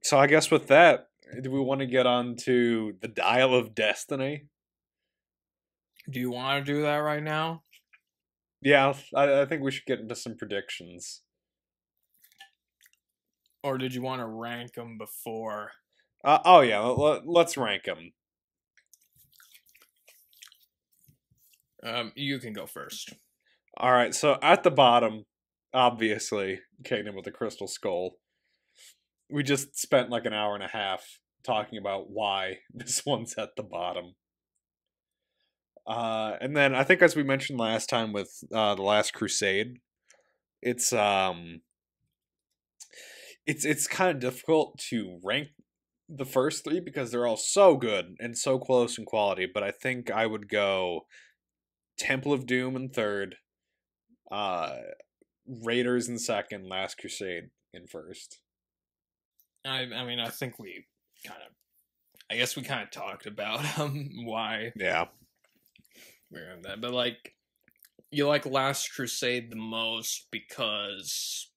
So I guess with that, do we want to get on to the Dial of Destiny? Do you want to do that right now? Yeah, I think we should get into some predictions. Or did you want to rank them before? Oh yeah, let's rank them. You can go first. All right, so at the bottom, obviously, Kingdom of the Crystal Skull. We just spent like an hour and a half talking about why this one's at the bottom. And then I think, as we mentioned last time with The Last Crusade, it's kind of difficult to rank the first three because they're all so good and so close in quality. But I think I would go Temple of Doom in third, Raiders in second, Last Crusade in first. I mean, I think I guess we kind of talked about why. Yeah. We're on that, but like, you like Last Crusade the most because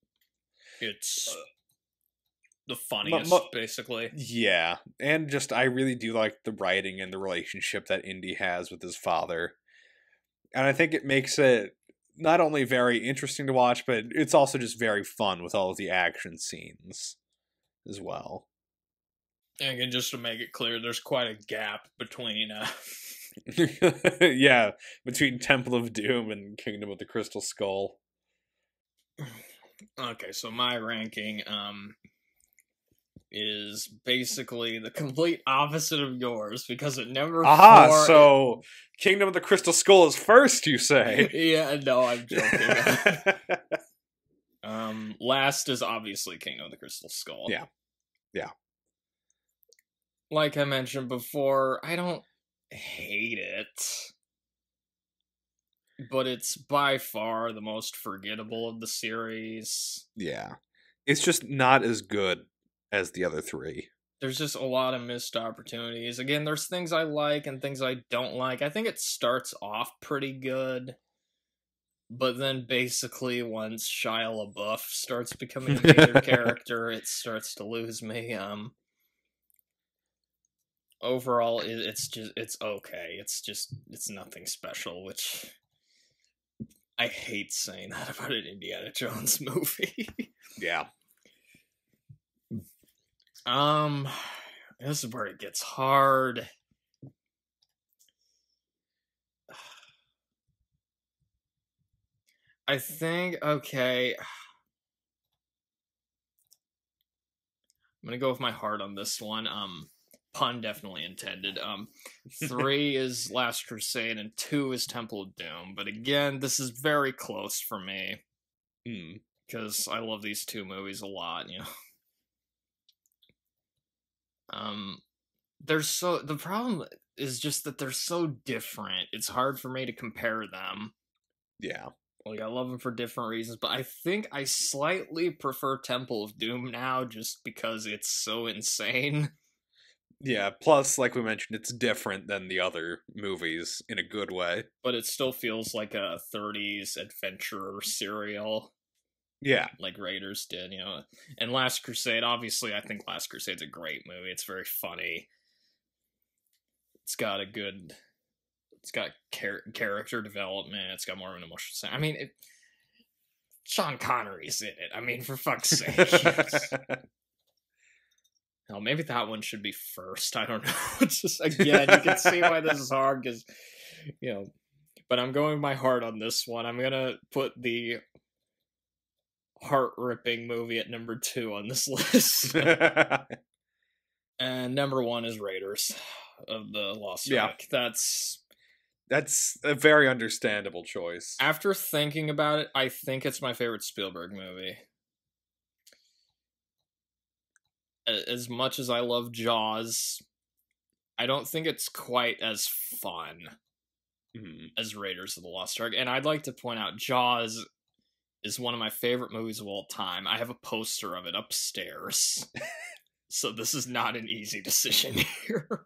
it's the funniest, basically. Yeah, and just I really do like the writing and the relationship that Indy has with his father, and I think it makes it not only very interesting to watch, but it's also just very fun with all of the action scenes as well. And again, just to make it clear, there's quite a gap between yeah, between Temple of Doom and Kingdom of the Crystal Skull. Okay, so my ranking is basically the complete opposite of yours, because at number four... so Kingdom of the Crystal Skull is first, you say? Yeah, no, I'm joking. Last is obviously Kingdom of the Crystal Skull. Yeah. Like I mentioned before, I don't hate it, but it's by far the most forgettable of the series. Yeah. It's just not as good as the other three. There's just a lot of missed opportunities. Again, there's things I like and things I don't like. I think it starts off pretty good, but then basically once Shia LaBeouf starts becoming a major character, it starts to lose me. Overall, it's okay. It's nothing special, which I hate saying that about an Indiana Jones movie. Yeah. This is where it gets hard. I think, okay, I'm gonna go with my heart on this one. Pun definitely intended. 3 is Last Crusade and 2 is Temple of Doom. But again, this is very close for me. Because I love these two movies a lot, you know. The problem is just that they're so different. It's hard for me to compare them. Yeah. Like, I love them for different reasons, but I think I slightly prefer Temple of Doom now just because it's so insane. Yeah, plus, like we mentioned, it's different than the other movies in a good way. But it still feels like a 30s adventure serial. Yeah. Like Raiders did, you know. And Last Crusade, obviously, I think Last Crusade's a great movie. It's very funny. It's got character development. It's got more of an emotional side. I mean, Sean Connery's in it. I mean, for fuck's sake. Hell, maybe that one should be first. I don't know. It's just, again, you can see why this is hard, because, you know, but I'm going my heart on this one. I'm gonna put the heart-ripping movie at number 2 on this list. And number 1 is Raiders of the Lost Ark. That's a very understandable choice. After thinking about it, I think it's my favorite Spielberg movie. As much as I love Jaws, I don't think it's quite as fun as Raiders of the Lost Ark. And I'd like to point out, Jaws is one of my favorite movies of all time. I have a poster of it upstairs. So this is not an easy decision here.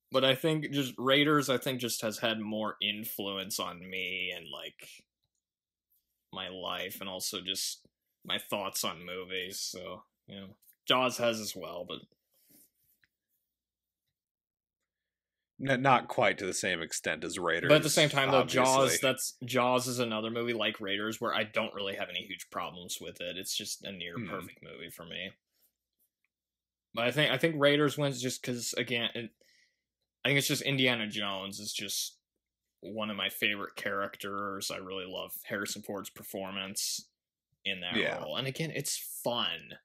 But I think just Raiders, just has had more influence on me and, like, my life, and also just my thoughts on movies. So, you know, Jaws has as well, but Not quite to the same extent as Raiders. But at the same time, though, obviously. Jaws is another movie like Raiders where I don't really have any huge problems with it. It's just a near perfect movie for me. But I think Raiders wins just because, again, I think it's just Indiana Jones is just one of my favorite characters. I really love Harrison Ford's performance in that role. And again, it's fun.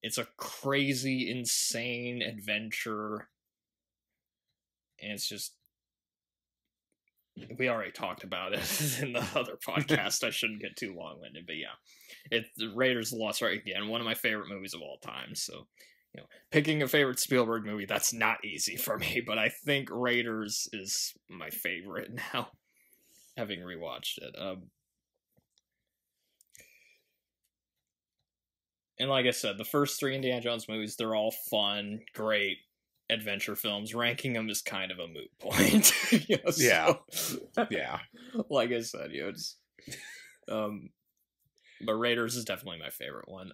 It's a crazy, insane adventure. And it's just, we already talked about it in the other podcast. I shouldn't get too long-winded, but yeah, Raiders of the Lost Ark, again, one of my favorite movies of all time. So, you know, picking a favorite Spielberg movie, that's not easy for me, but I think Raiders is my favorite now, having rewatched it. And like I said, the first 3 Indiana Jones movies, they're all fun, great adventure films. Ranking them is kind of a moot point. You know, yeah. Like I said, you know, it's, but Raiders is definitely my favorite one.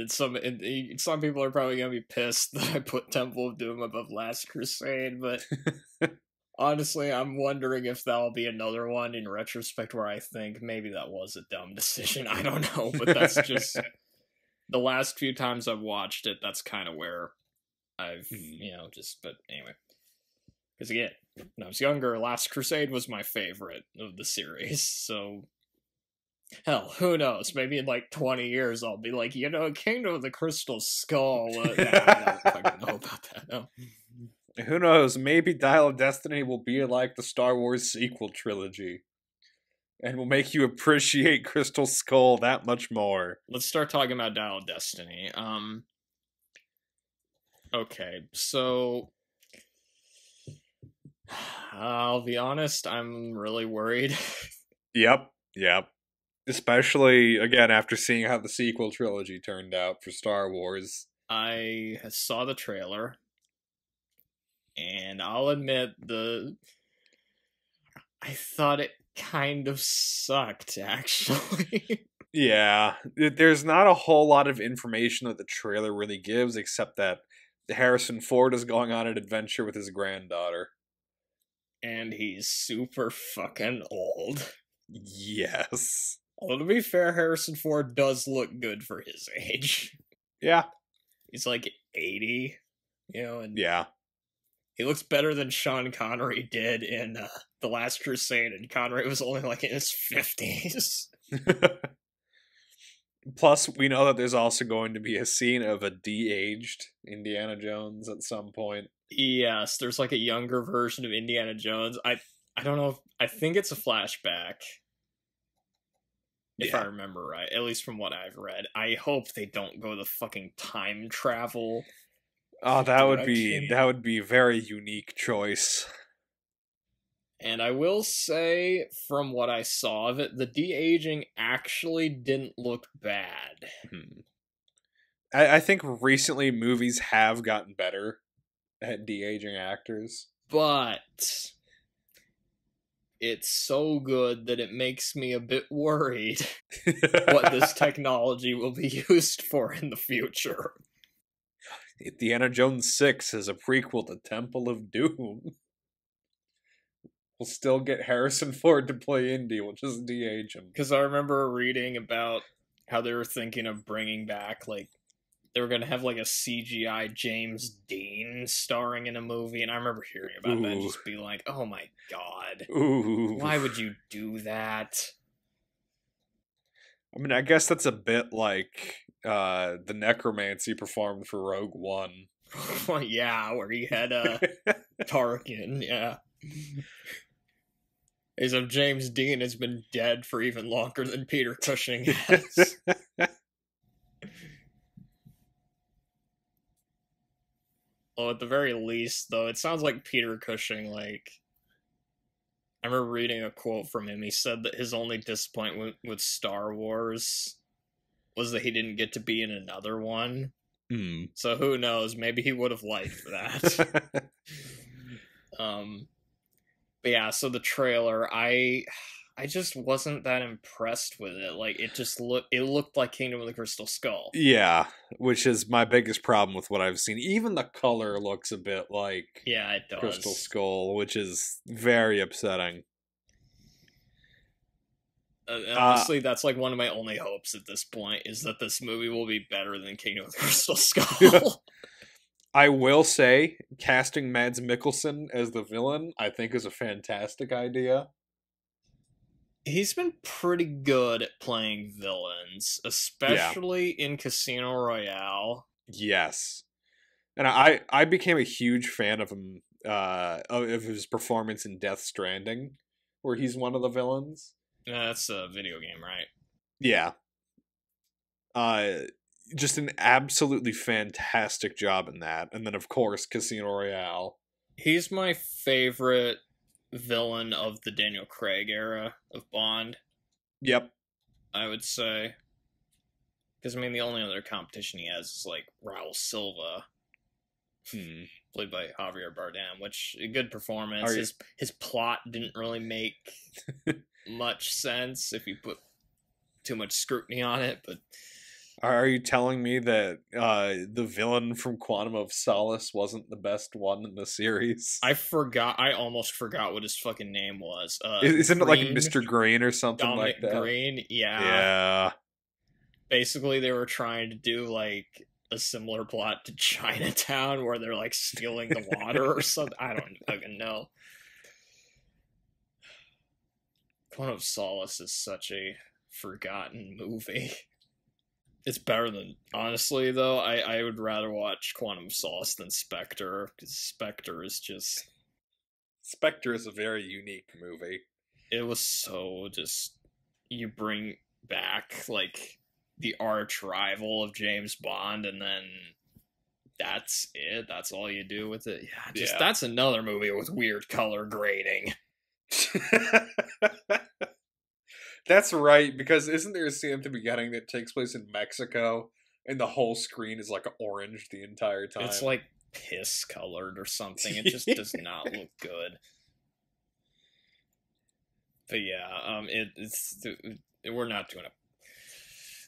Some people are probably gonna be pissed that I put Temple of Doom above Last Crusade, but honestly, I'm wondering if that'll be another one in retrospect where I think maybe that was a dumb decision. I don't know, but that's just the last few times I've watched it, that's kind of where I've, you know, just, but anyway. Because again, when I was younger, Last Crusade was my favorite of the series, so hell, who knows? Maybe in like 20 years I'll be like, you know, Kingdom of the Crystal Skull. I don't fucking know about that, no. Who knows? Maybe Dial of Destiny will be like the Star Wars sequel trilogy. And will make you appreciate Crystal Skull that much more. Let's start talking about Dial of Destiny. Okay, so I'll be honest, I'm really worried. Yep. Especially, again, after seeing how the sequel trilogy turned out for Star Wars. I saw the trailer, and I'll admit I thought it kind of sucked, actually. Yeah, there's not a whole lot of information that the trailer really gives, except that Harrison Ford is going on an adventure with his granddaughter. And he's super fucking old. Yes. Although, to be fair, Harrison Ford does look good for his age. Yeah. He's like 80, you know, and yeah. He looks better than Sean Connery did in The Last Crusade, and Connery was only like in his 50s. Plus, we know that there's also going to be a scene of a de-aged Indiana Jones at some point. Yes, there's like a younger version of Indiana Jones. I don't know I think it's a flashback. If I remember right, at least from what I've read. I hope they don't go the fucking time travel. Oh, that would be a very unique choice. And I will say, from what I saw of it, the de-aging actually didn't look bad. I think recently movies have gotten better at de-aging actors. But it's so good that it makes me a bit worried what this technology will be used for in the future. Indiana Jones 6 is a prequel to Temple of Doom. We'll still get Harrison Ford to play Indy, we'll just de-age him. Because I remember reading about how they were thinking of bringing back, like, they were going to have, like, a CGI James Dean starring in a movie, and I remember hearing about that and just being like, oh my god. Why would you do that? I mean, I guess that's a bit like the necromancy performed for Rogue One. Yeah, where he had Tarkin, yeah. As if James Dean has been dead for even longer than Peter Cushing has. Well, at the very least, though, it sounds like Peter Cushing, like... I remember reading a quote from him. He said that his only disappointment with Star Wars was that he didn't get to be in another one. So who knows? Maybe he would have liked that. But yeah, so the trailer, I I just wasn't that impressed with it. Like it looked like Kingdom of the Crystal Skull. Yeah, which is my biggest problem with what I've seen. Even the color looks a bit like Yeah, it Crystal does. Skull, which is very upsetting. Honestly, that's like one of my only hopes at this point is that this movie will be better than Kingdom of the Crystal Skull. I will say, casting Mads Mikkelsen as the villain, I think is a fantastic idea. He's been pretty good at playing villains, especially in Casino Royale. Yes. And I became a huge fan of him, of his performance in Death Stranding, where he's one of the villains. That's a video game, right? Yeah. Just an absolutely fantastic job in that. And then, of course, Casino Royale. He's my favorite villain of the Daniel Craig era of Bond. Yep. I would say. Because, I mean, the only other competition he has is, like, Raul Silva, played by Javier Bardem, which, a good performance. His plot didn't really make much sense if you put too much scrutiny on it, but... Are you telling me that the villain from Quantum of Solace wasn't the best one in the series? I almost forgot what his fucking name was. Isn't it like Mr. Green or something Dominic like that? Green, yeah. Yeah. Basically, they were trying to do, like, a similar plot to Chinatown, where they're, like, stealing the water or something. I don't fucking know. Quantum of Solace is such a forgotten movie. It's better than... Honestly, though, I would rather watch Quantum of Solace than Spectre, because Spectre is just... Spectre is a very unique movie. It was so just... You bring back, like, the arch rival of James Bond, and then that's it. That's all you do with it. Yeah, that's another movie with weird color grading. That's right, because isn't there a scene at the beginning that takes place in Mexico, and the whole screen is like orange the entire time? It's like piss colored or something. It just does not look good. But yeah, we're not doing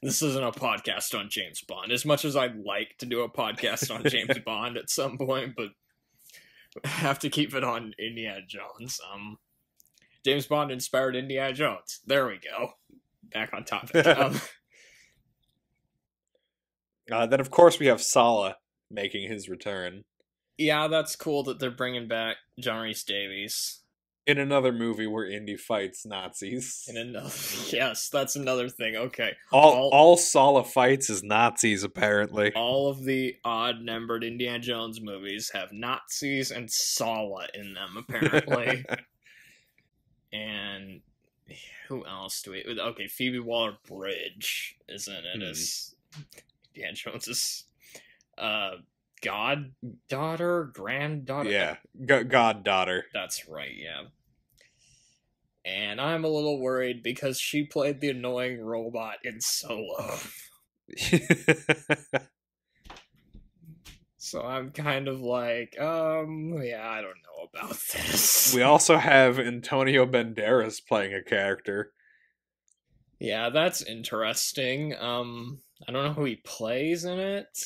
this isn't a podcast on James Bond. As much as I'd like to do a podcast on James Bond at some point, but I have to keep it on Indiana Jones. James Bond inspired Indiana Jones. There we go. Back on topic. Then, of course, we have Sala making his return. Yeah, that's cool that they're bringing back John Rhys Davies. In another movie where Indy fights Nazis. Yes, that's another thing. Okay. All Sala fights is Nazis, apparently. All of the odd-numbered Indiana Jones movies have Nazis and Sala in them, apparently. And who else do we... Okay, Phoebe Waller-Bridge is in it as Indiana Jones's granddaughter? Yeah, goddaughter. That's right, yeah. And I'm a little worried because she played the annoying robot in Solo. So I'm kind of like, yeah, I don't know about this. We also have Antonio Banderas playing a character. Yeah, that's interesting. I don't know who he plays in it.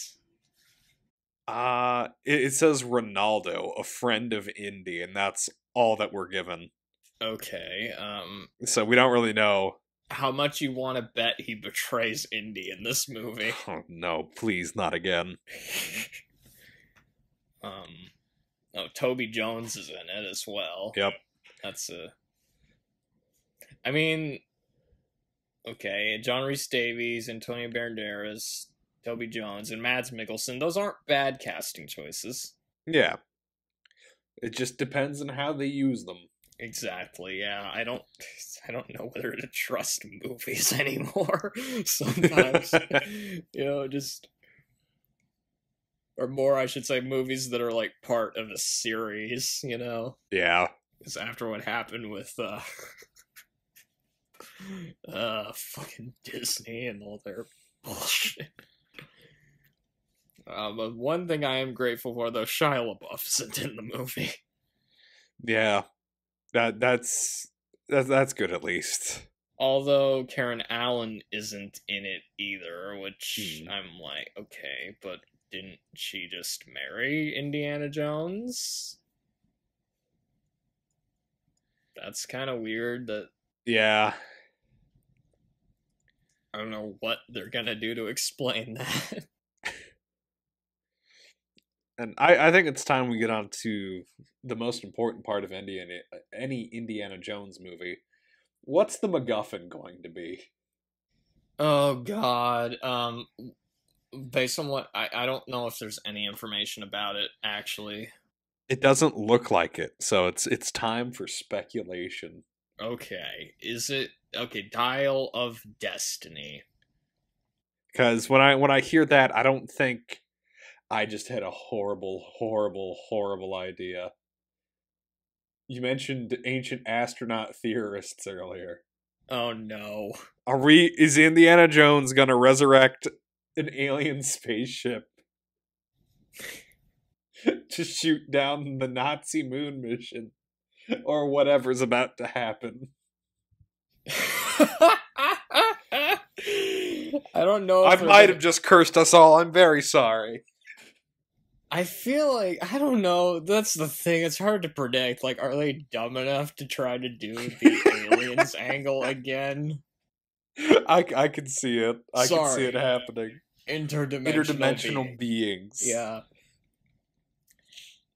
It says Ronaldo, a friend of Indy, and that's all that we're given. Okay, so we don't really know. How much you want to bet he betrays Indy in this movie? Oh, no, please, not again. Toby Jones is in it as well. Yep. That's I mean, okay, John Rhys Davies, Antonio Banderas, Toby Jones, and Mads Mikkelsen. Those aren't bad casting choices. Yeah. It just depends on how they use them. Exactly, yeah. I don't know whether to trust movies anymore. Sometimes, just... Or more, I should say, movies that are, like, part of a series, Yeah. Because after what happened with, fucking Disney and all their bullshit. But one thing I am grateful for, though, Shia LaBeouf isn't in the movie. Yeah. That's That's good at least. Although Karen Allen isn't in it either, which I'm like, okay, but didn't she just marry Indiana Jones? That's kind of weird that... Yeah. I don't know what they're gonna do to explain that. And I think it's time we get on to the most important part of any Indiana Jones movie. What's the MacGuffin going to be? Oh god. Based on what I don't know if there's any information about it actually. It doesn't look like it, so it's time for speculation. Okay. Is it okay, Dial of Destiny? Because when I hear that, I don't think I just had a horrible, horrible, horrible idea. You mentioned ancient astronaut theorists earlier. Oh no. Is Indiana Jones gonna resurrect an alien spaceship to shoot down the Nazi moon mission? Or whatever's about to happen? I don't know if I might have just cursed us all. I'm very sorry. I feel like, I don't know, that's the thing, it's hard to predict. Like, are they dumb enough to try to do the aliens angle again? I can see it. I can see it happening. Interdimensional beings. Yeah.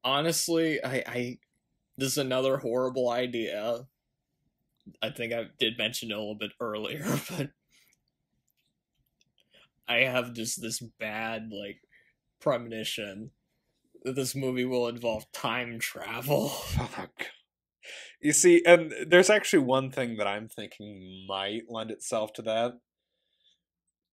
Honestly, this is another horrible idea. I think I did mention it a little bit earlier, but I have just this bad, like, premonition that this movie will involve time travel. Oh, God. You see, and there's actually one thing that I'm thinking might lend itself to that.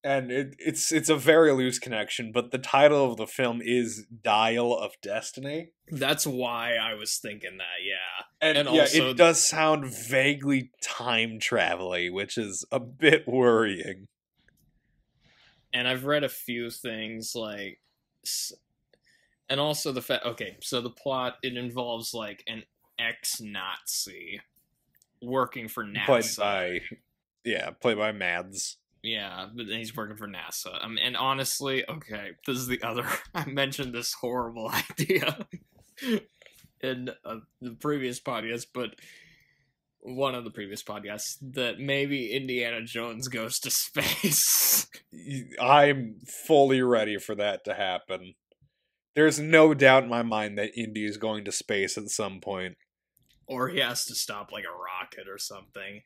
And it's a very loose connection, but the title of the film is Dial of Destiny. That's why I was thinking that, yeah. And yeah, also, it does sound vaguely time travel-y, which is a bit worrying. And I've read a few things, like... And also the fact... Okay, so the plot, it involves, like, an ex-Nazi working for NASA. Played by Mads. Yeah, but he's working for NASA. And honestly, okay, this is the other... I mentioned this horrible idea in the previous podcast, but one of the previous podcasts, that maybe Indiana Jones goes to space. I'm fully ready for that to happen. There's no doubt in my mind that Indy is going to space at some point. Or he has to stop, like, a rocket or something.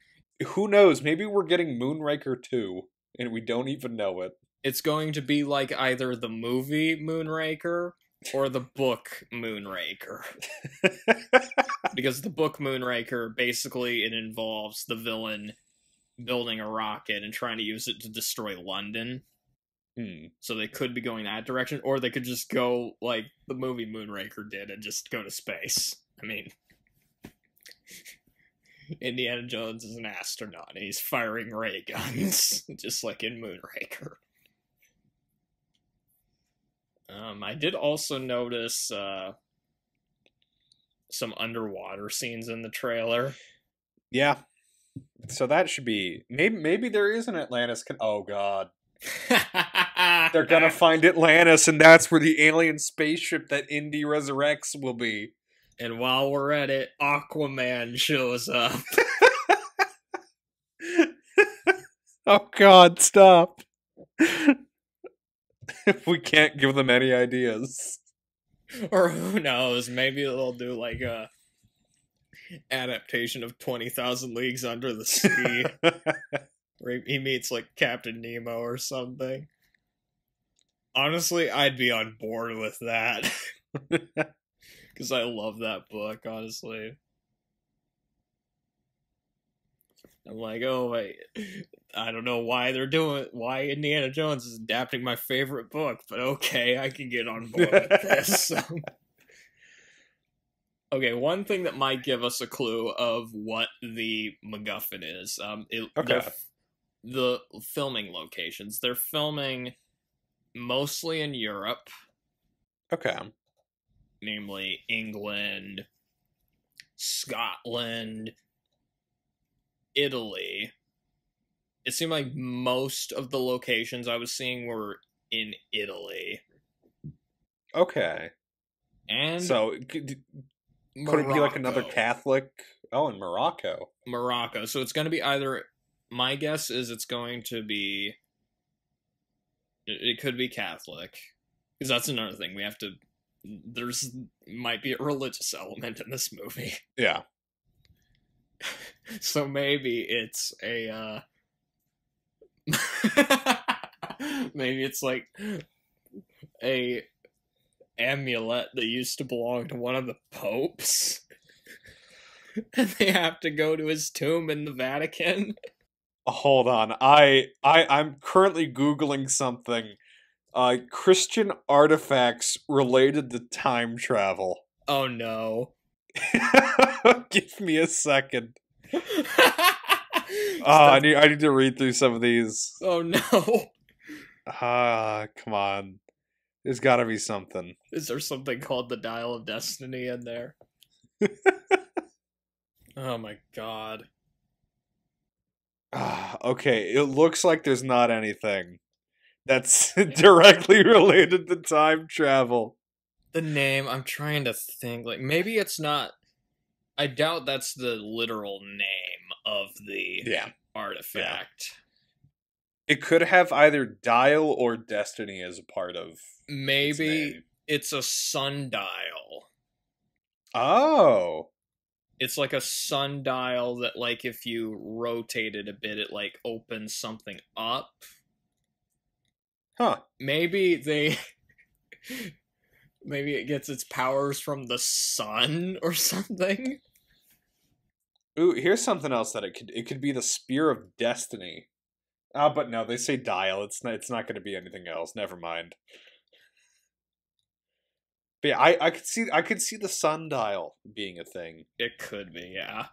Who knows? Maybe we're getting Moonraker 2, and we don't even know it. It's going to be like either the movie Moonraker or the book Moonraker. Because the book Moonraker, basically, it involves the villain building a rocket and trying to use it to destroy London. So they could be going that direction, or they could just go like the movie Moonraker did and just go to space. I mean... Indiana Jones is an astronaut, and he's firing ray guns, just like in Moonraker. I did also notice some underwater scenes in the trailer. Yeah. So that should be... Maybe there is an Atlantis... Oh, God. They're gonna find Atlantis, and that's where the alien spaceship that Indy resurrects will be. And while we're at it, Aquaman shows up. Oh, God, stop. We can't give them any ideas. Or who knows, maybe they'll do like a adaptation of 20,000 Leagues Under the Sea. Where he meets like Captain Nemo or something. Honestly, I'd be on board with that. Because I love that book, honestly. I'm like, oh, wait. I don't know why Indiana Jones is adapting my favorite book, but okay, I can get on board with this. Okay, one thing that might give us a clue of what the MacGuffin is. The filming locations. They're filming mostly in Europe. Okay. Namely England, Scotland, Italy. It seemed like most of the locations I was seeing were in Italy. Okay. And So could it be like another Morocco. Catholic? Oh, in Morocco. Morocco. So it's going to be either. My guess is it's going to be. It could be Catholic, because that's another thing we have to. There's might be a religious element in this movie, Yeah. so maybe it's a. Maybe it's like a amulet that used to belong to one of the popes. And they have to go to his tomb in the Vatican. Hold on. I'm currently Googling something. Christian artifacts related to time travel. Oh no. Give me a second. I need to read through some of these. Oh no. Come on. There's gotta be something. Is there something called the Dial of Destiny in there? Oh my god. Okay, it looks like there's not anything that's directly related to time travel. The name, I'm trying to think. Like, maybe it's not. I doubt that's the literal name of the artifact. Yeah. It could have either Dial or Destiny as a part of. Maybe it's a sundial. Oh. It's like a sundial that, like, if you rotate it a bit, it, like, opens something up. Huh. Maybe they... Maybe it gets its powers from the sun or something? Ooh, here's something else that it could be the Spear of Destiny. But no, they say Dial. It's not going to be anything else. Never mind. But yeah, I could see the sundial being a thing. It could be, yeah.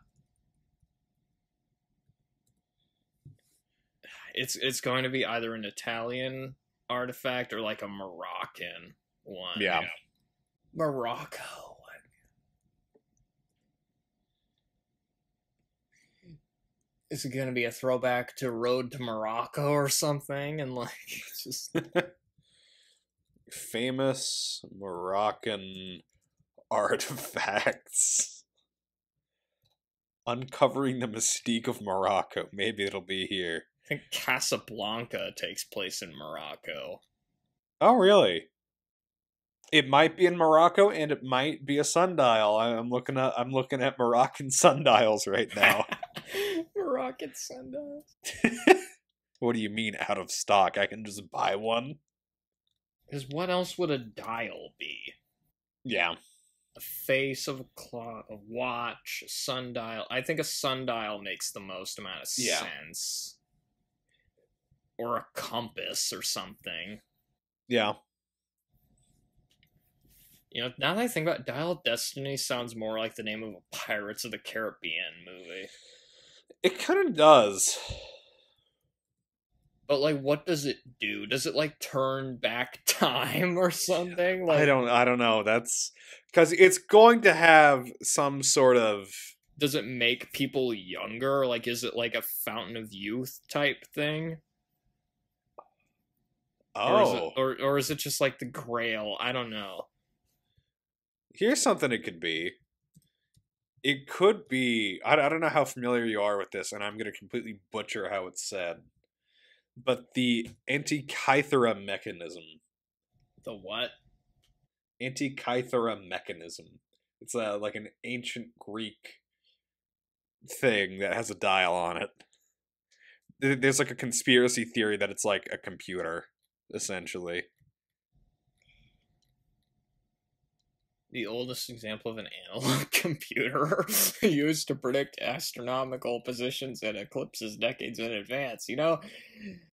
It's going to be either an Italian artifact or like a Moroccan one. Yeah. Morocco. Is it going to be a throwback to Road to Morocco or something? And like, it's just famous Moroccan artifacts. Uncovering the mystique of Morocco. Maybe it'll be here. I think Casablanca takes place in Morocco. Oh, really? It might be in Morocco, and it might be a sundial. I'm looking at Moroccan sundials right now. Moroccan sundials. What do you mean out of stock? I can just buy one. Because what else would a dial be? Yeah. A face of a clock, a watch, a sundial. I think a sundial makes the most amount of sense. Or a compass or something. Yeah. You know, now that I think about it, Dial of Destiny sounds more like the name of a Pirates of the Caribbean movie. It kind of does. But, like, what does it do? Does it, like, turn back time or something? Like, I don't know. That's because it's going to have some sort of. Does it make people younger? Like, is it like a Fountain of Youth type thing? Oh. Or is it just like the Grail? I don't know. Here's something it could be. It could be. I don't know how familiar you are with this, and I'm going to completely butcher how it's said. But the Antikythera mechanism. The what? Antikythera mechanism. It's like an ancient Greek thing that has a dial on it. There's like a conspiracy theory that it's like a computer, essentially. The oldest example of an analog computer used to predict astronomical positions and eclipses decades in advance, you know?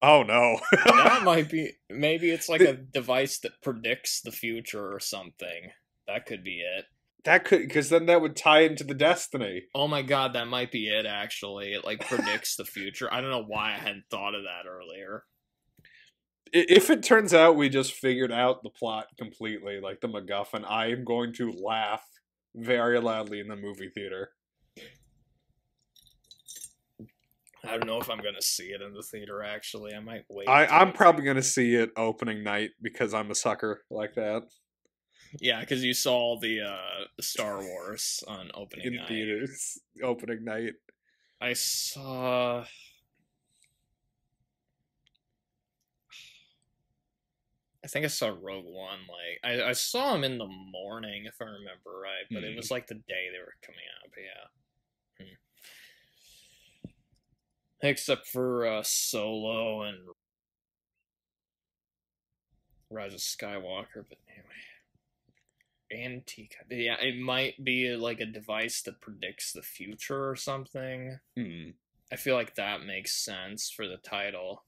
Oh no. That might be, maybe it's like a device that predicts the future or something. That could be it. That could, because then that would tie into the Destiny. Oh my god, that might be it, actually. It, like, predicts the future. I don't know why I hadn't thought of that earlier. If it turns out we just figured out the plot completely, like the MacGuffin, I am going to laugh very loudly in the movie theater. I don't know if I'm gonna see it in the theater. Actually, I might wait. I'm probably gonna see it opening night because I'm a sucker like that. Yeah, because you saw the Star Wars on opening In night. theaters, opening night. I saw. I think I saw Rogue One. Like I saw him in the morning, if I remember right, but it was like the day they were coming out. But yeah. Except for Solo and Rise of Skywalker, but anyway. Antique. Yeah, it might be like a device that predicts the future or something. I feel like that makes sense for the title.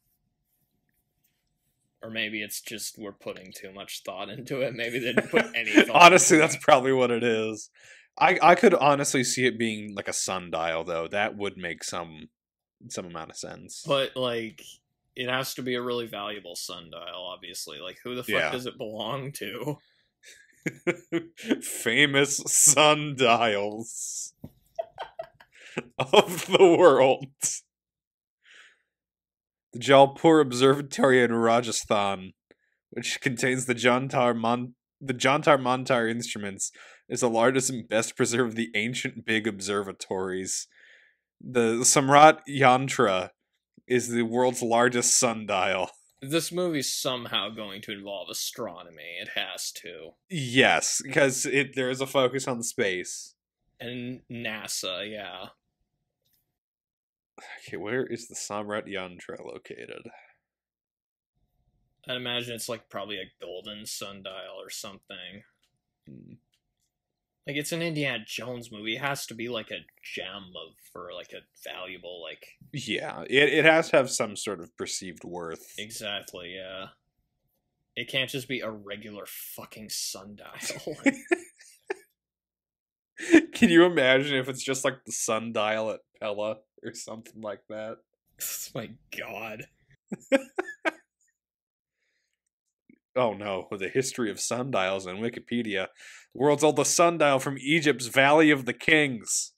Or maybe it's just we're putting too much thought into it. Maybe they didn't put any thought Honestly, into that's probably what it is. I could honestly see it being like a sundial, though. That would make some amount of sense. But, like, it has to be a really valuable sundial, obviously. Like, who the fuck does it belong to? Famous sundials of the world. The Jalpur Observatory in Rajasthan, which contains the Jantar Mantar instruments, is the largest and best preserved of the ancient big observatories. The Samrat Yantra is the world's largest sundial. This movie's somehow going to involve astronomy. It has to. Yes, because there is a focus on space. And NASA, yeah. Okay, where is the Samrat Yantra located? I'd imagine it's like probably a golden sundial or something. Like, it's an Indiana Jones movie. It has to be like a gem for like a valuable, like... Yeah, it has to have some sort of perceived worth. Exactly, yeah. It can't just be a regular fucking sundial. Can you imagine if it's just like the sundial at Pella or something like that? Oh my god. Oh no, with the history of sundials on Wikipedia. The world's oldest sundial from Egypt's Valley of the Kings.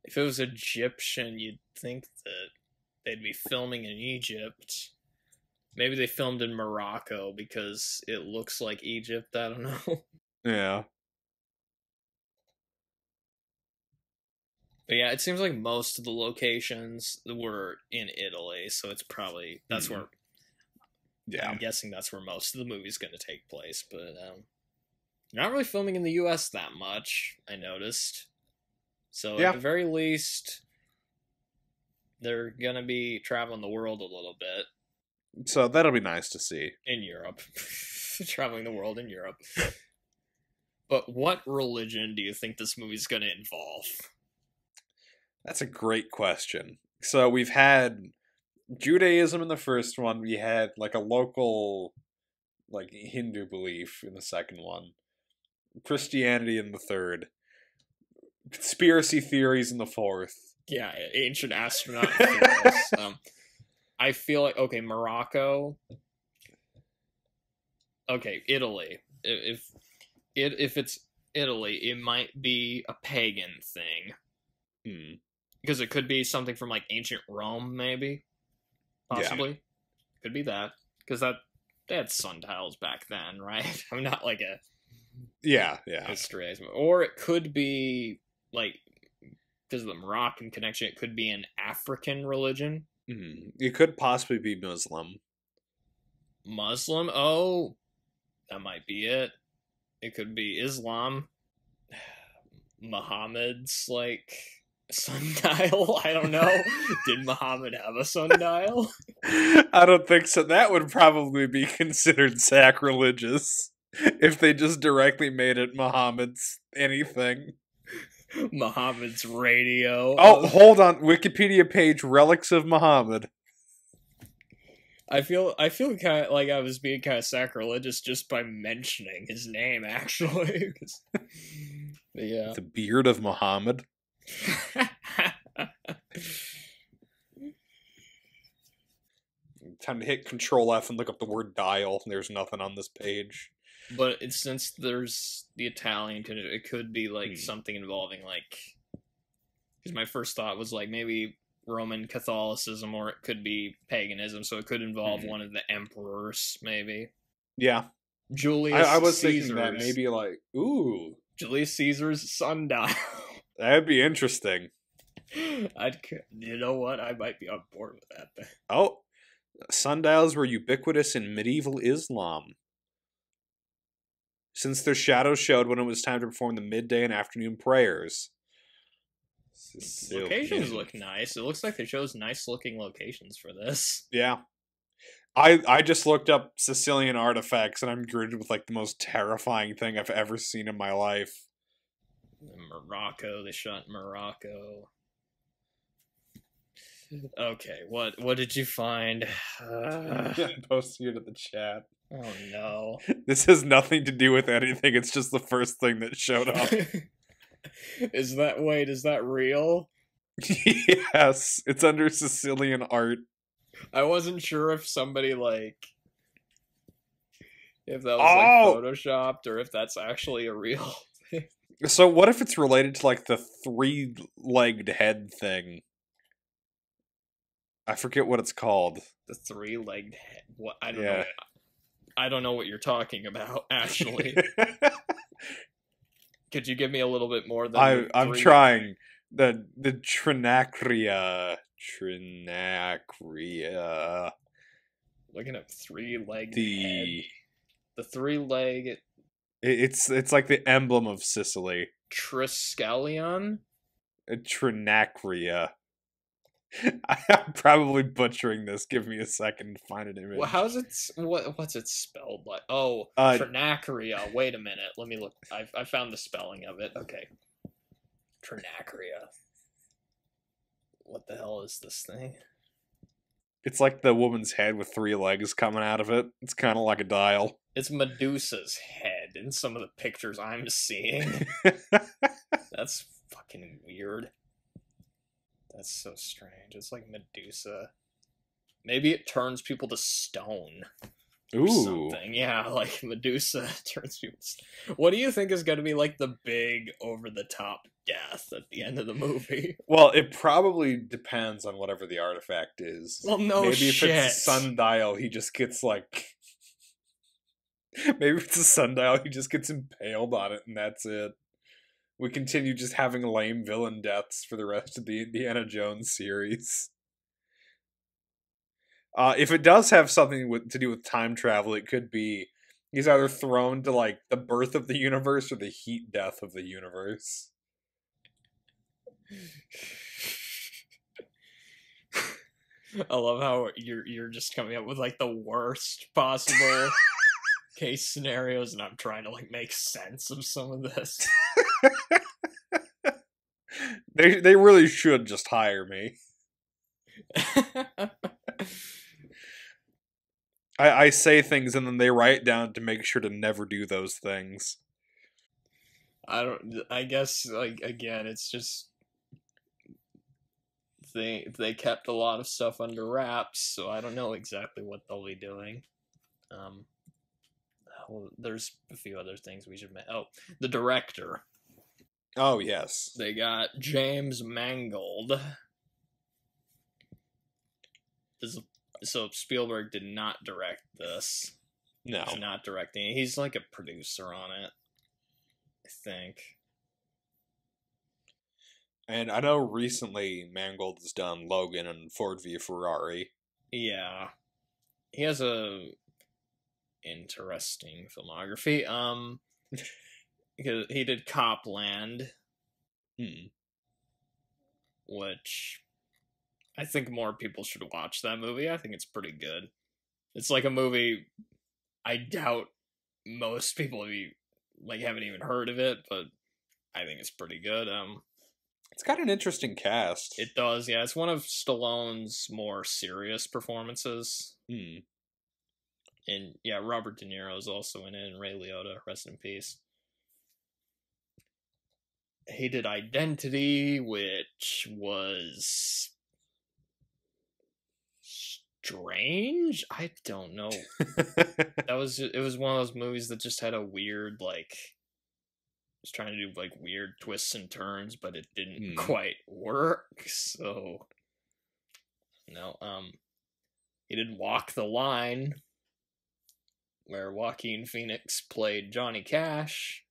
If it was Egyptian, you'd think that they'd be filming in Egypt. Maybe they filmed in Morocco because it looks like Egypt, I don't know. Yeah. But yeah, it seems like most of the locations were in Italy, so it's probably that's where. Yeah, I'm guessing that's where most of the movie's going to take place. But not really filming in the U.S. that much, I noticed. So at the very least, they're going to be traveling the world a little bit. So that'll be nice to see. In Europe. Traveling the world in Europe. But what religion do you think this movie's going to involve? That's a great question. So we've had Judaism in the first one. We had like a local like Hindu belief in the second one. Christianity in the third. Conspiracy theories in the fourth. Yeah, ancient astronaut theories. I feel like, okay, Morocco. Okay, Italy. If it's Italy, it might be a pagan thing. Because it could be something from like ancient Rome, maybe. Possibly. Yeah. Could be that. Because they had sundials back then, right? I'm not like a history. Or it could be like, because of the Moroccan connection, it could be an African religion. It could possibly be Muslim. Muslim? Oh, that might be it. It could be Islam. Muhammad's like sundial? I don't know. Did Muhammad have a sundial? I don't think so. That would probably be considered sacrilegious if they just directly made it Muhammad's anything. Muhammad's radio. Oh, hold on. Wikipedia page, Relics of Muhammad. I feel kind of like I was being kind of sacrilegious just by mentioning his name, actually. Yeah. The beard of Muhammad. Time to hit Control F and look up the word dial. There's nothing on this page. But since there's the Italian, it could be like something involving like Because my first thought was like maybe Roman Catholicism, or it could be paganism, so it could involve one of the emperors, maybe. Yeah. Julius I was Caesar's, thinking that maybe like, ooh, Julius Caesar's sundial. that'd be interesting. You know what? I might be on board with that then. Oh, sundials were ubiquitous in medieval Islam. Since their shadows showed when it was time to perform the midday and afternoon prayers. Locations look nice. It looks like they chose nice looking locations for this. Yeah. I just looked up Sicilian artifacts and I'm greeted with like the most terrifying thing I've ever seen in my life. Morocco, they shot Morocco. Okay, what did you find? Posting it in the chat. Oh no. This has nothing to do with anything, it's just the first thing that showed up. Is that real? Yes, it's under Sicilian art. I wasn't sure if somebody if that was like photoshopped or if that's actually a real thing. So what if it's related to like the 3-legged head thing? I forget what it's called. The 3-legged head. What? I don't know. I don't know what you're talking about, actually. Could you give me a little bit more than I'm trying. The Trinacria. Looking up 3-legged head. The 3-leg. It's like the emblem of Sicily. Triskelion? Trinacria. I'm probably butchering this. Give me a second to find an image. Well, how's it? What's it spelled like? Oh, Trinacria. Wait a minute. Let me look. I found the spelling of it. Okay. Trinacria. What the hell is this thing? It's like the woman's head with 3 legs coming out of it. It's kind of like a dial. It's Medusa's head in some of the pictures I'm seeing. That's fucking weird. That's so strange. It's like Medusa. Maybe it turns people to stone. Or something. Yeah, like Medusa turns people to stone. What do you think is going to be like the big over-the-top death at the end of the movie? Well, it probably depends on whatever the artifact is. Well, no shit. Maybe if it's a sundial, he just gets like... Maybe if it's a sundial, he just gets impaled on it and that's it. We continue just having lame villain deaths for the rest of the Indiana Jones series. If it does have something to do with time travel, it could be he's either thrown to like the birth of the universe or the heat death of the universe. I love how you're just coming up with like the worst possible case scenarios, and I'm trying to like make sense of some of this. They really should just hire me. I say things and then they write down to make sure to never do those things. I guess like again, it's just they kept a lot of stuff under wraps, so I don't know exactly what they'll be doing. Well, there's a few other things we should mention. Oh, the director. Oh, yes. They got James Mangold. So Spielberg did not direct this. No. He's not directing it. He's like a producer on it, I think. And I know recently Mangold has done Logan and Ford v Ferrari. Yeah. He has a interesting filmography. Because he did Copland, which I think more people should watch that movie. I think it's pretty good. It's like a movie I doubt most people haven't even heard of it, but I think it's pretty good. It's got an interesting cast. It does, yeah. It's one of Stallone's more serious performances. And yeah, Robert De Niro is also in it, and Ray Liotta, rest in peace. He did Identity, which was strange. I don't know. It was one of those movies that just had a weird was trying to do like weird twists and turns, but it didn't quite work. So no, he did Walk the Line, where Joaquin Phoenix played Johnny Cash,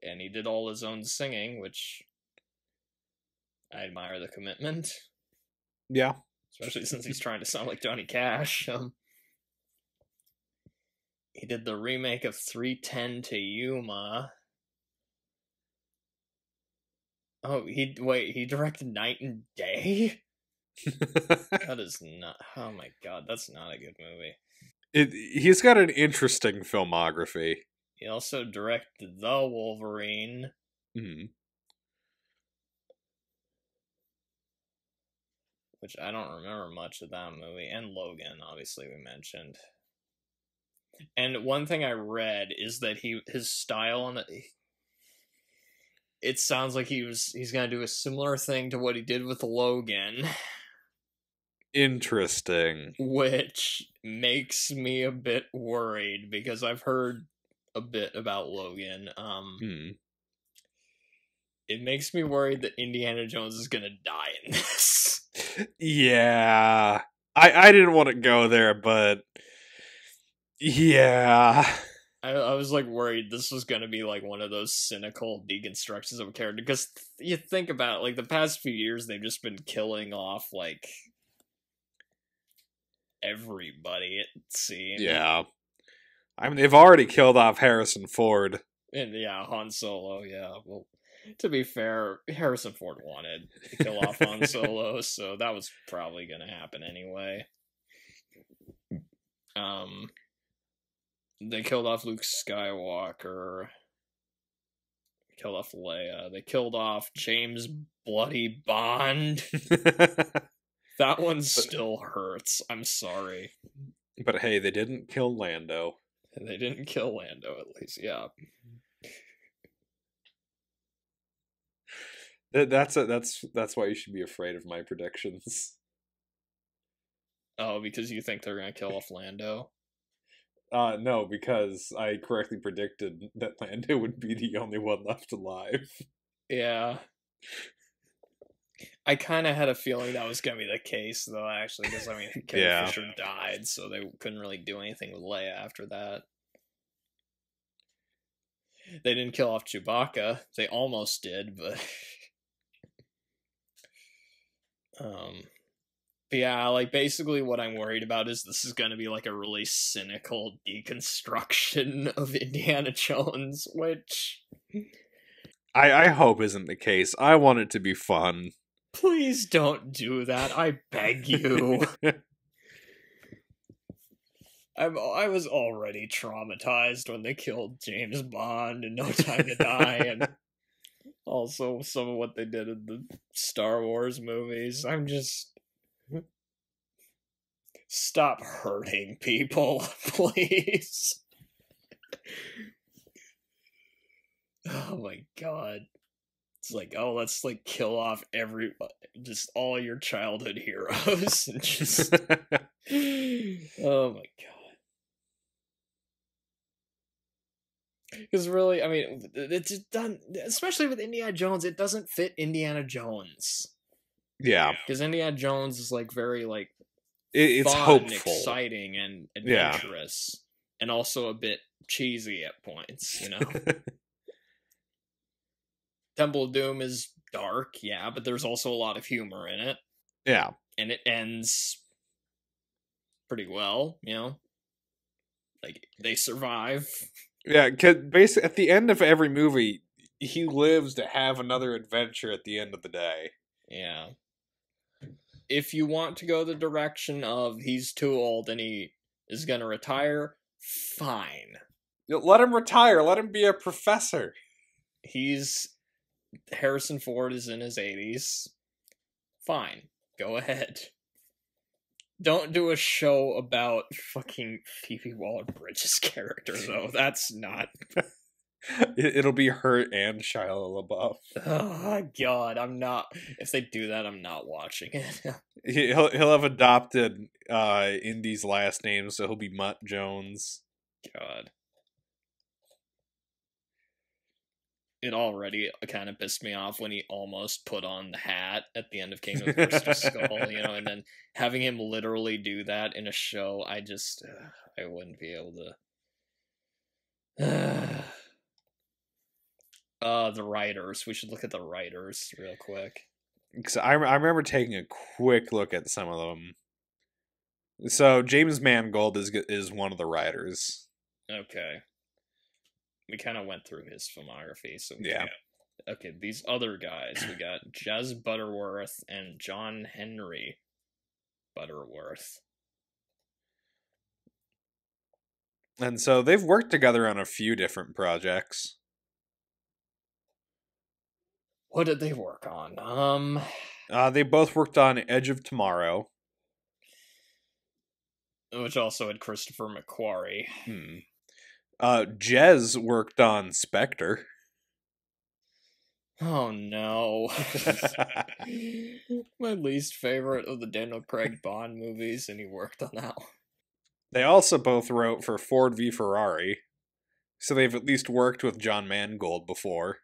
and he did all his own singing, which I admire the commitment. Yeah. Especially since he's trying to sound like Johnny Cash. He did the remake of 3:10 to Yuma. Oh, he directed Night and Day? That is not... Oh my god, that's not a good movie. He's got an interesting filmography. He also directed The Wolverine. Which I don't remember much of that movie. And Logan, obviously, we mentioned. And one thing I read is that his style on it sounds like he's gonna do a similar thing to what he did with Logan. Interesting. Which makes me a bit worried, because I've heard a bit about Logan. It makes me worried that Indiana Jones is gonna die in this. Yeah. I didn't want to go there, but yeah. I was like worried this was gonna be like one of those cynical deconstructions of a character, because you think about it, like the past few years they've just been killing off like everybody, it seems. Yeah. I mean, they've already killed off Harrison Ford. And yeah, Han Solo, yeah. Well, to be fair, Harrison Ford wanted to kill off Han Solo, so that was probably gonna happen anyway. They killed off Luke Skywalker. Killed off Leia. They killed off James Bloody Bond. That one still hurts. I'm sorry. But hey, they didn't kill Lando. They didn't kill Lando, at least, yeah. That's why you should be afraid of my predictions. Oh, because you think they're gonna kill off Lando? No, because I correctly predicted that Lando would be the only one left alive. Yeah. I kind of had a feeling that was going to be the case, though, actually, because, I mean, Carrie Fisher died, so they couldn't really do anything with Leia after that. They didn't kill off Chewbacca. They almost did, but... But yeah, like, basically what I'm worried about is this is going to be, like, a really cynical deconstruction of Indiana Jones, which... I hope isn't the case. I want it to be fun. Please don't do that, I beg you. I was already traumatized when they killed James Bond in No Time to Die, and also some of what they did in the Star Wars movies. I'm just... Stop hurting people, please. Oh my god. It's like, oh, let's like kill off just all your childhood heroes and just oh my god. Because really, I mean, it's just done, especially with Indiana Jones, it doesn't fit Indiana Jones. Yeah. Because Indiana Jones is like very like it's fun hopeful, and exciting and adventurous, and also a bit cheesy at points, you know. Temple of Doom is dark, yeah, but there's also a lot of humor in it. Yeah. And it ends pretty well, you know? Like, they survive. Yeah, because basically at the end of every movie, he lives to have another adventure at the end of the day. Yeah. If you want to go the direction of he's too old and he is going to retire, fine. Let him retire. Let him be a professor. Harrison Ford is in his 80s. Fine. Go ahead. Don't do a show about fucking Phoebe Waller-Bridge's character, though. That's not... It'll be her and Shia LaBeouf. Oh, God, I'm not... If they do that, I'm not watching it. He'll have adopted Indy's last name, so he'll be Mutt Jones. God. it already kind of pissed me off when he almost put on the hat at the end of King of Crystal Skull, you know, and then having him literally do that in a show, I just, I wouldn't be able to. The writers. We should look at the writers real quick. Because I remember taking a quick look at some of them. So James Mangold is one of the writers. Okay. We kind of went through his filmography, so yeah. Okay, these other guys, we got Jez Butterworth and John Henry Butterworth. And so they've worked together on a few different projects. What did they work on? They both worked on Edge of Tomorrow, which also had Christopher McQuarrie. Jez worked on Spectre. Oh no. My least favorite of the Daniel Craig Bond movies, and he worked on that one. They also both wrote for Ford v Ferrari, so they've at least worked with John Mangold before.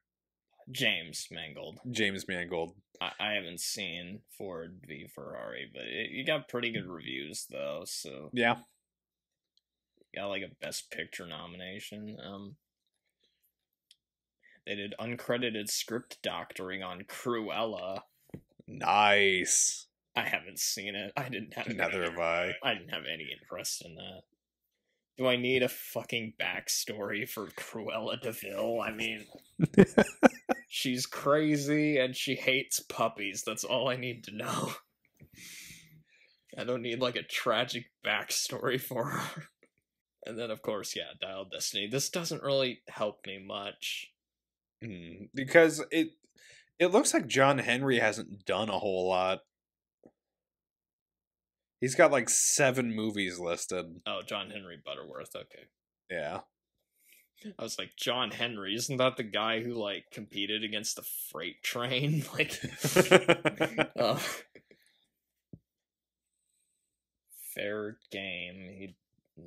James Mangold. I haven't seen Ford v Ferrari, but you got pretty good reviews though, so yeah. Got like a Best Picture nomination. They did uncredited script doctoring on Cruella. Nice. I haven't seen it. Neither have I. I didn't have any interest in that. Do I need a fucking backstory for Cruella DeVille? I mean, she's crazy and she hates puppies. That's all I need to know. I don't need like a tragic backstory for her. And then, of course, yeah, Dial of Destiny. This doesn't really help me much. Because it looks like John Henry hasn't done a whole lot. He's got like 7 movies listed. Oh, John Henry Butterworth, okay. Yeah. I was like, John Henry, isn't that the guy who, like, competed against the freight train? Like, Fair Game.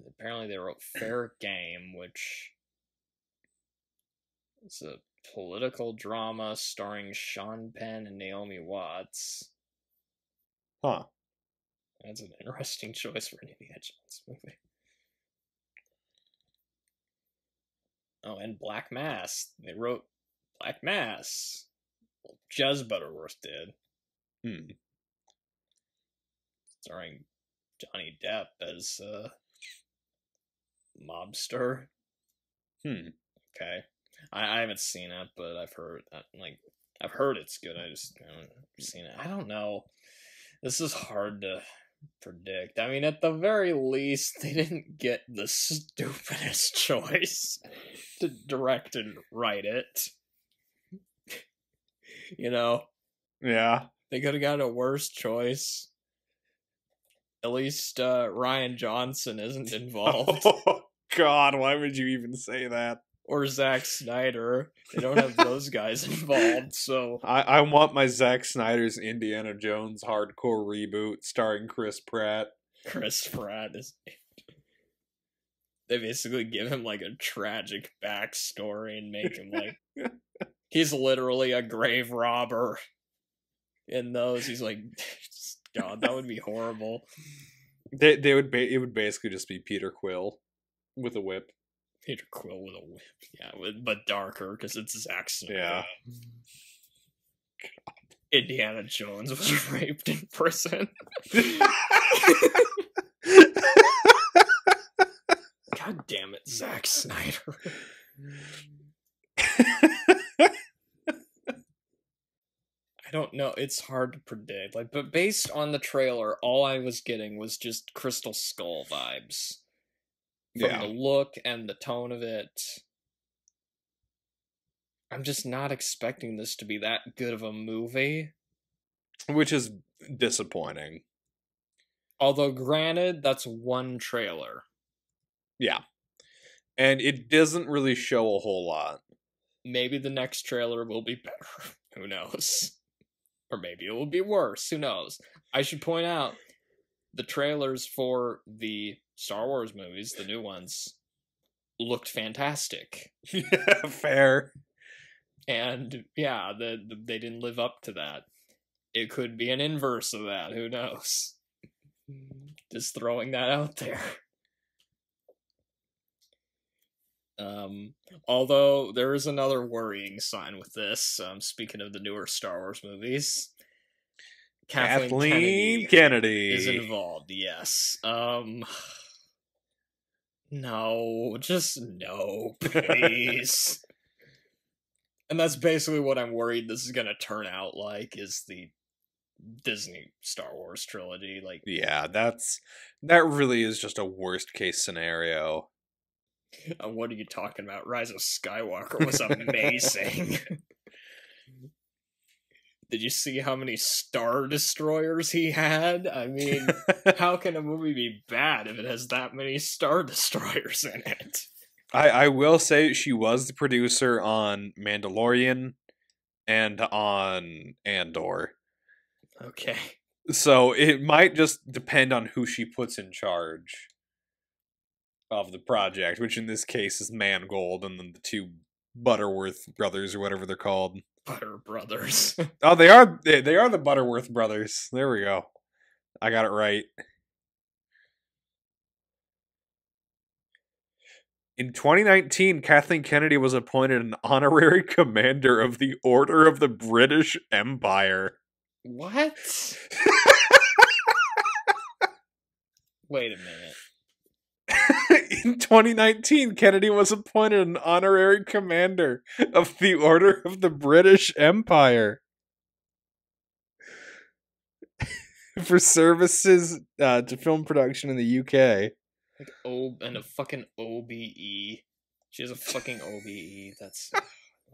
Apparently they wrote Fair Game, which is a political drama starring Sean Penn and Naomi Watts. Huh. That's an interesting choice for an Indiana Jones movie. Oh, and Black Mass. They wrote Black Mass. Well, Jez Butterworth did. Starring Johnny Depp as mobster. Okay. I haven't seen it, but I've heard it's good. I just haven't seen it. I don't know. This is hard to predict. I mean, at the very least, they didn't get the stupidest choice to direct and write it. You know? Yeah. They could have got a worse choice. At least Ryan Johnson isn't involved. Oh, God, why would you even say that? Or Zack Snyder. They don't have those guys involved, so... I want my Zack Snyder's Indiana Jones hardcore reboot starring Chris Pratt. Chris Pratt is... They basically give him, like, a tragic backstory and make him, like... He's literally a grave robber. In those, he's like... God, that would be horrible. It would basically just be Peter Quill with a whip. Peter Quill with a whip, yeah, but darker because it's Zack Snyder. Yeah. Indiana Jones was raped in prison. God damn it, Zack Snyder. I don't know. It's hard to predict. Like, but based on the trailer, all I was getting was just Crystal Skull vibes. From the look and the tone of it. I'm just not expecting this to be that good of a movie. Which is disappointing. Although, granted, that's one trailer. Yeah. And it doesn't really show a whole lot. Maybe the next trailer will be better. Who knows? Or maybe it will be worse. Who knows? I should point out, the trailers for the Star Wars movies, the new ones, looked fantastic. Yeah, fair. And yeah, they didn't live up to that. It could be an inverse of that. Who knows? Just throwing that out there. Although there is another worrying sign with this. Speaking of the newer Star Wars movies, Kathleen Kennedy is involved. Yes. No, just no, please. And that's basically what I'm worried this is gonna turn out like, is the Disney Star Wars trilogy. Like, yeah, that really is just a worst case scenario. What are you talking about? Rise of Skywalker was amazing. Did you see how many Star Destroyers he had? I mean, how can a movie be bad if it has that many Star Destroyers in it? I will say she was the producer on Mandalorian and on Andor. Okay. So it might just depend on who she puts in charge of the project, which in this case is Mangold and then the two Butterworth brothers or whatever they're called. Butter Brothers. Oh, they are the Butterworth brothers. There we go. I got it right. In 2019, Kathleen Kennedy was appointed an honorary commander of the Order of the British Empire. What? Wait a minute. In 2019, Kennedy was appointed an honorary commander of the Order of the British Empire for services to film production in the UK. Like, and a fucking OBE. She has a fucking OBE. That's... oh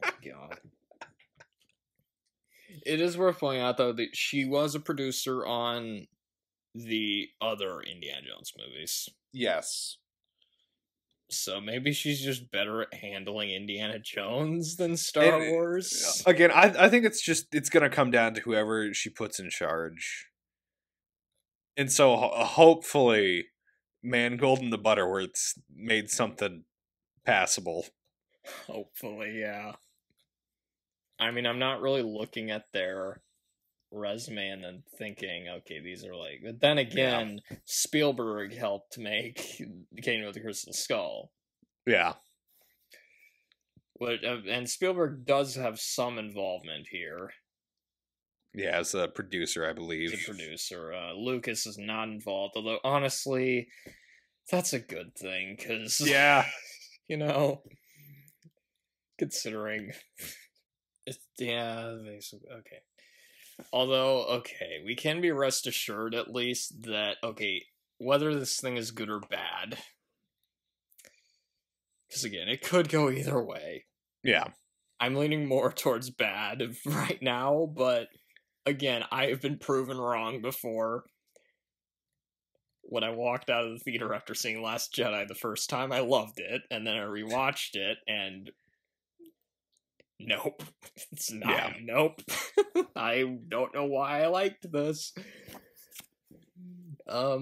my god. It is worth pointing out, though, that she was a producer on the other Indiana Jones movies. Yes. So maybe she's just better at handling Indiana Jones than Star Wars. Again, I think it's going to come down to whoever she puts in charge. And so hopefully Mangold and the Butterworths made something passable. Hopefully, yeah. I mean, I'm not really looking at their resume and then thinking, okay, these are like... But then again, yeah. Spielberg helped make Kingdom of the Crystal Skull. Yeah. And Spielberg does have some involvement here. Yeah, as a producer, I believe. As a producer. Lucas is not involved, although honestly, that's a good thing, because... Yeah. You know, considering... yeah, basically, okay. Although, okay, we can be rest assured at least that, okay, whether this thing is good or bad, because again, it could go either way. Yeah. I'm leaning more towards bad right now, but again, I have been proven wrong before. When I walked out of the theater after seeing Last Jedi the first time, I loved it, and then I rewatched it, and... nope. It's not. Yeah. Nope. I don't know why I liked this. But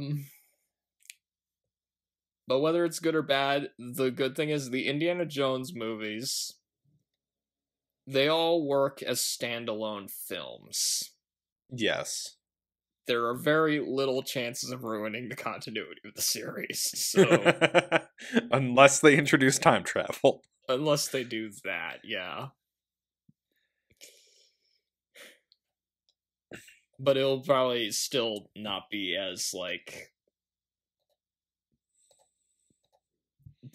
whether it's good or bad, the good thing is the Indiana Jones movies, they all work as standalone films. Yes. There are very little chances of ruining the continuity of the series. So unless they introduce time travel. Unless they do that, yeah. But it'll probably still not be as, like,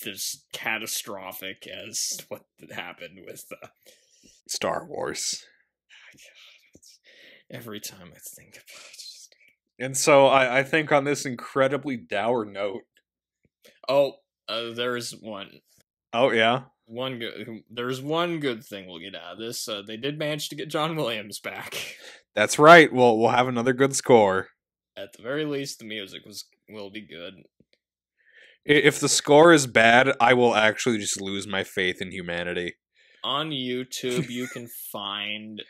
just catastrophic as what happened with Star Wars. Every time I think about it. And so I think on this incredibly dour note. Oh, there's one. Oh, yeah? There's one good thing we'll get out of this. They did manage to get John Williams back. That's right. We'll have another good score. At the very least, the music will be good. If the score is bad, I will actually just lose my faith in humanity. On YouTube, you can find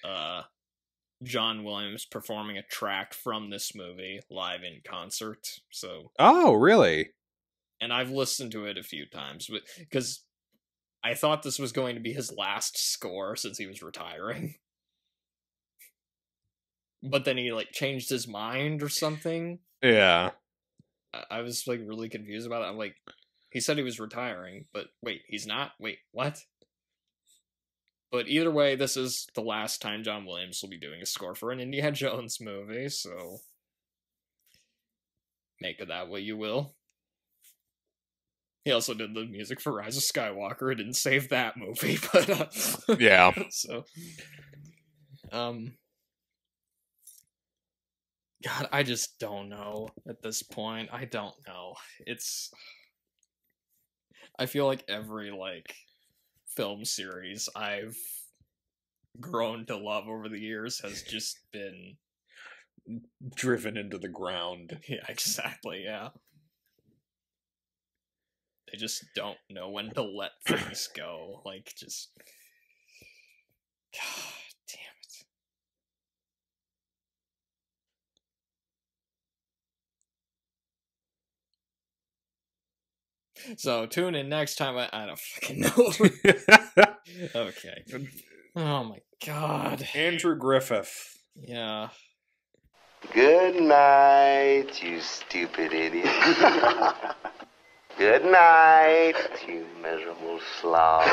John Williams performing a track from this movie live in concert. So. Oh, really? And I've listened to it a few times, because I thought this was going to be his last score since he was retiring. But then he, like, changed his mind or something. Yeah. I was, like, really confused about it. I'm like, he said he was retiring, but wait, he's not? Wait, what? But either way, this is the last time John Williams will be doing a score for an Indiana Jones movie, so make of that what you will. He also did the music for Rise of Skywalker. It didn't save that movie, but yeah. So, God, I just don't know at this point. I don't know. I feel like every, like, film series I've grown to love over the years has just been driven into the ground. Yeah, exactly, yeah. They just don't know when to let things go. Like, just... God damn it. So, tune in next time. I don't fucking know. Okay. Oh my god. Andrew Griffith. Yeah. Good night, you stupid idiot. Good night, you miserable slob.